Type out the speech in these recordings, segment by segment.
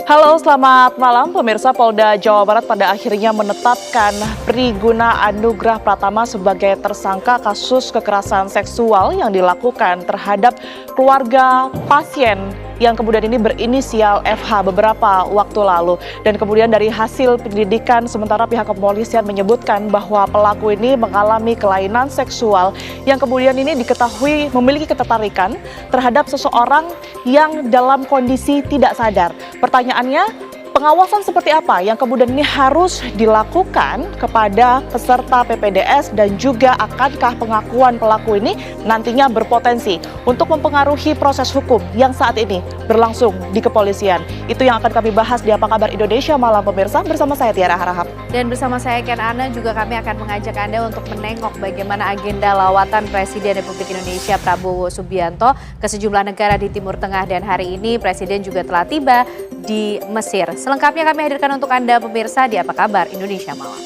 Halo, selamat malam. Pemirsa, Polda Jawa Barat pada akhirnya menetapkan Priguna Anugrah Pratama sebagai tersangka kasus kekerasan seksual yang dilakukan terhadap keluarga pasien yang kemudian ini berinisial FH beberapa waktu lalu. Dan kemudian dari hasil penyelidikan sementara pihak kepolisian menyebutkan bahwa pelaku ini mengalami kelainan seksual yang kemudian ini diketahui memiliki ketertarikan terhadap seseorang yang dalam kondisi tidak sadar. Pertanyaannya, pengawasan seperti apa yang kemudian ini harus dilakukan kepada peserta PPDS dan juga akankah pengakuan pelaku ini nantinya berpotensi untuk mempengaruhi proses hukum yang saat ini berlangsung di kepolisian. Itu yang akan kami bahas di Apa Kabar Indonesia Malam, pemirsa, bersama saya Tiara Harahap. Dan bersama saya Ken Ana juga kami akan mengajak Anda untuk menengok bagaimana agenda lawatan Presiden Republik Indonesia Prabowo Subianto ke sejumlah negara di Timur Tengah, dan hari ini Presiden juga telah tiba di Mesir. Selengkapnya kami hadirkan untuk Anda pemirsa di Apa Kabar Indonesia Malam.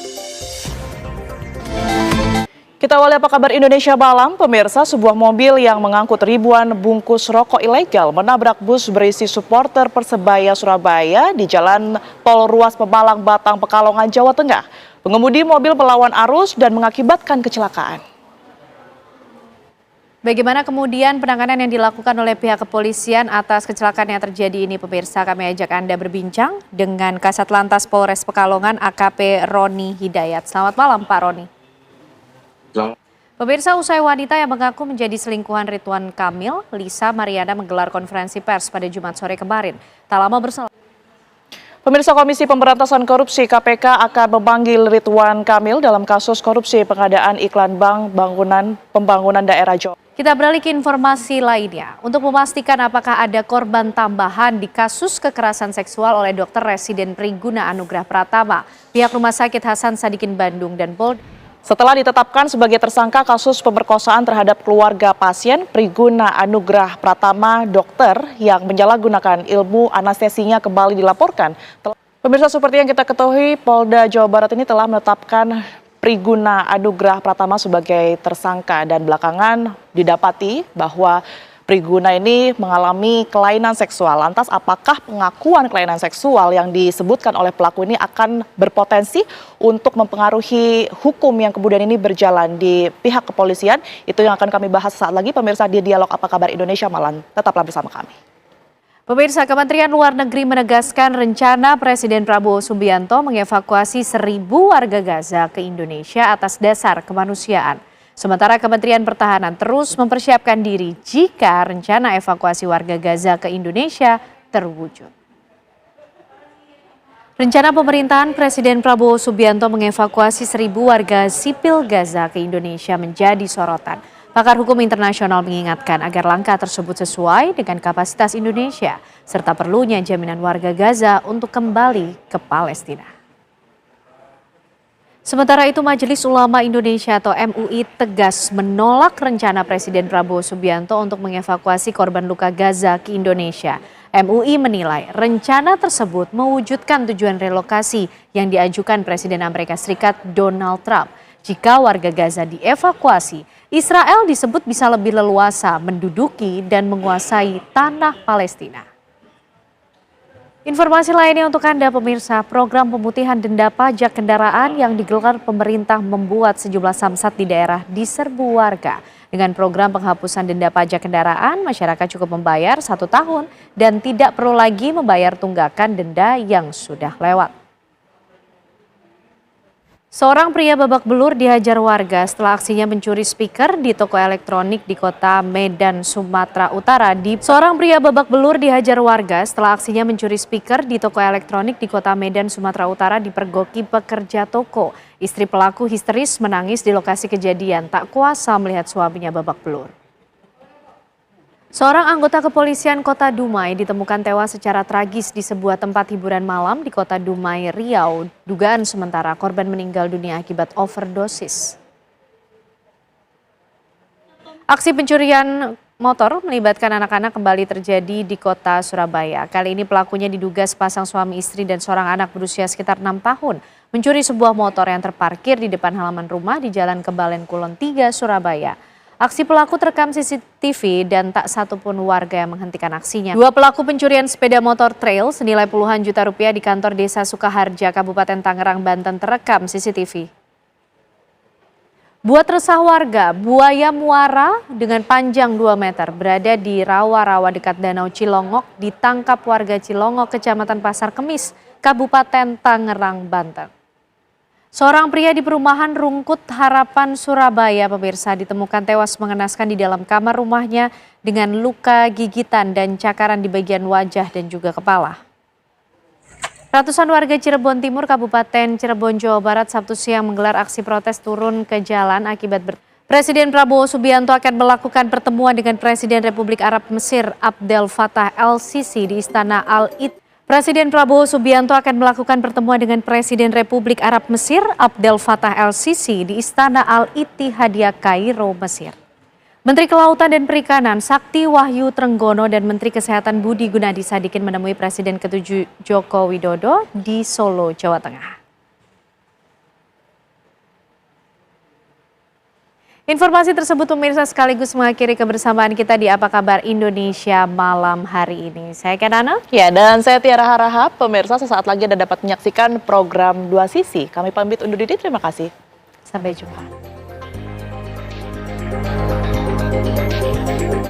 Kita awali Apa Kabar Indonesia Malam, pemirsa. Sebuah mobil yang mengangkut ribuan bungkus rokok ilegal menabrak bus berisi supporter Persebaya Surabaya di Jalan Tol Ruas Pemalang Batang, Pekalongan, Jawa Tengah. Pengemudi mobil melawan arus dan mengakibatkan kecelakaan. Bagaimana kemudian penanganan yang dilakukan oleh pihak kepolisian atas kecelakaan yang terjadi ini, pemirsa? Kami ajak Anda berbincang dengan Kasat Lantas Polres Pekalongan AKP Roni Hidayat. Selamat malam, Pak Roni. Pemirsa, usai wanita yang mengaku menjadi selingkuhan Ridwan Kamil, Lisa Mariana menggelar konferensi pers pada Jumat sore kemarin. Tak lama berselang. Pemirsa, Komisi Pemberantasan Korupsi KPK akan memanggil Ridwan Kamil dalam kasus korupsi pengadaan iklan bank pembangunan daerah Jawa. Kita beralih ke informasi lainnya. Untuk memastikan apakah ada korban tambahan di kasus kekerasan seksual oleh Dr. Residen Priguna Anugrah Pratama, pihak Rumah Sakit Hasan Sadikin Bandung dan Polda. Setelah ditetapkan sebagai tersangka kasus pemerkosaan terhadap keluarga pasien, Priguna Anugrah Pratama, dokter yang menyalahgunakan ilmu anestesinya kembali dilaporkan. Pemirsa, seperti yang kita ketahui, Polda Jawa Barat ini telah menetapkan Priguna Anugrah Pratama sebagai tersangka dan belakangan didapati bahwa Priguna ini mengalami kelainan seksual. Lantas apakah pengakuan kelainan seksual yang disebutkan oleh pelaku ini akan berpotensi untuk mempengaruhi hukum yang kemudian ini berjalan di pihak kepolisian? Itu yang akan kami bahas saat lagi, pemirsa, di Dialog Apa Kabar Indonesia Malam. Tetaplah bersama kami. Pemirsa, Kementerian Luar Negeri menegaskan rencana Presiden Prabowo Subianto mengevakuasi 1.000 warga Gaza ke Indonesia atas dasar kemanusiaan. Sementara Kementerian Pertahanan terus mempersiapkan diri jika rencana evakuasi warga Gaza ke Indonesia terwujud. Rencana pemerintahan Presiden Prabowo Subianto mengevakuasi 1.000 warga sipil Gaza ke Indonesia menjadi sorotan. Pakar hukum internasional mengingatkan agar langkah tersebut sesuai dengan kapasitas Indonesia, serta perlunya jaminan warga Gaza untuk kembali ke Palestina. Sementara itu, Majelis Ulama Indonesia atau MUI tegas menolak rencana Presiden Prabowo Subianto untuk mengevakuasi korban luka Gaza ke Indonesia. MUI menilai rencana tersebut mewujudkan tujuan relokasi yang diajukan Presiden Amerika Serikat Donald Trump. Jika warga Gaza dievakuasi, Israel disebut bisa lebih leluasa menduduki dan menguasai tanah Palestina. Informasi lainnya untuk Anda pemirsa, program pemutihan denda pajak kendaraan yang digelar pemerintah membuat sejumlah samsat di daerah diserbu warga. Dengan program penghapusan denda pajak kendaraan, masyarakat cukup membayar 1 tahun dan tidak perlu lagi membayar tunggakan denda yang sudah lewat. Seorang pria babak belur dihajar warga setelah aksinya mencuri speaker di toko elektronik di kota Medan, Sumatera Utara. Seorang pria babak belur dihajar warga setelah aksinya mencuri speaker di toko elektronik di kota Medan, Sumatera Utara dipergoki pekerja toko. Istri pelaku histeris menangis di lokasi kejadian, tak kuasa melihat suaminya babak belur. Seorang anggota kepolisian Kota Dumai ditemukan tewas secara tragis di sebuah tempat hiburan malam di Kota Dumai, Riau. Dugaan sementara korban meninggal dunia akibat overdosis. Aksi pencurian motor melibatkan anak-anak kembali terjadi di Kota Surabaya. Kali ini pelakunya diduga sepasang suami istri dan seorang anak berusia sekitar 6 tahun. Mencuri sebuah motor yang terparkir di depan halaman rumah di Jalan Kebalen Kulon 3, Surabaya. Aksi pelaku terekam CCTV dan tak satu pun warga yang menghentikan aksinya. Dua pelaku pencurian sepeda motor trail senilai puluhan juta rupiah di kantor Desa Sukaharja, Kabupaten Tangerang, Banten terekam CCTV. Buat resah warga, buaya muara dengan panjang 2 meter berada di rawa-rawa dekat Danau Cilongok ditangkap warga Cilongok, Kecamatan Pasar Kemis, Kabupaten Tangerang, Banten. Seorang pria di perumahan Rungkut Harapan, Surabaya, pemirsa, ditemukan tewas mengenaskan di dalam kamar rumahnya dengan luka gigitan dan cakaran di bagian wajah dan juga kepala. Ratusan warga Cirebon Timur, Kabupaten Cirebon, Jawa Barat, Sabtu siang menggelar aksi protes turun ke jalan akibat Presiden Prabowo Subianto akan melakukan pertemuan dengan Presiden Republik Arab Mesir Abdel Fattah el-Sisi di Istana Al-Id. Presiden Prabowo Subianto akan melakukan pertemuan dengan Presiden Republik Arab Mesir Abdel Fattah el-Sisi di Istana Al-Ittihadiyah Kairo, Mesir. Menteri Kelautan dan Perikanan Sakti Wahyu Trenggono dan Menteri Kesehatan Budi Gunadi Sadikin menemui Presiden ke-7 Joko Widodo di Solo, Jawa Tengah. Informasi tersebut pemirsa sekaligus mengakhiri kebersamaan kita di Apa Kabar Indonesia malam hari ini. Saya Kanana. Ya, dan saya Tiara Harahap. Pemirsa, sesaat lagi Anda dapat menyaksikan program Dua Sisi. Kami pamit undur diri, terima kasih. Sampai jumpa.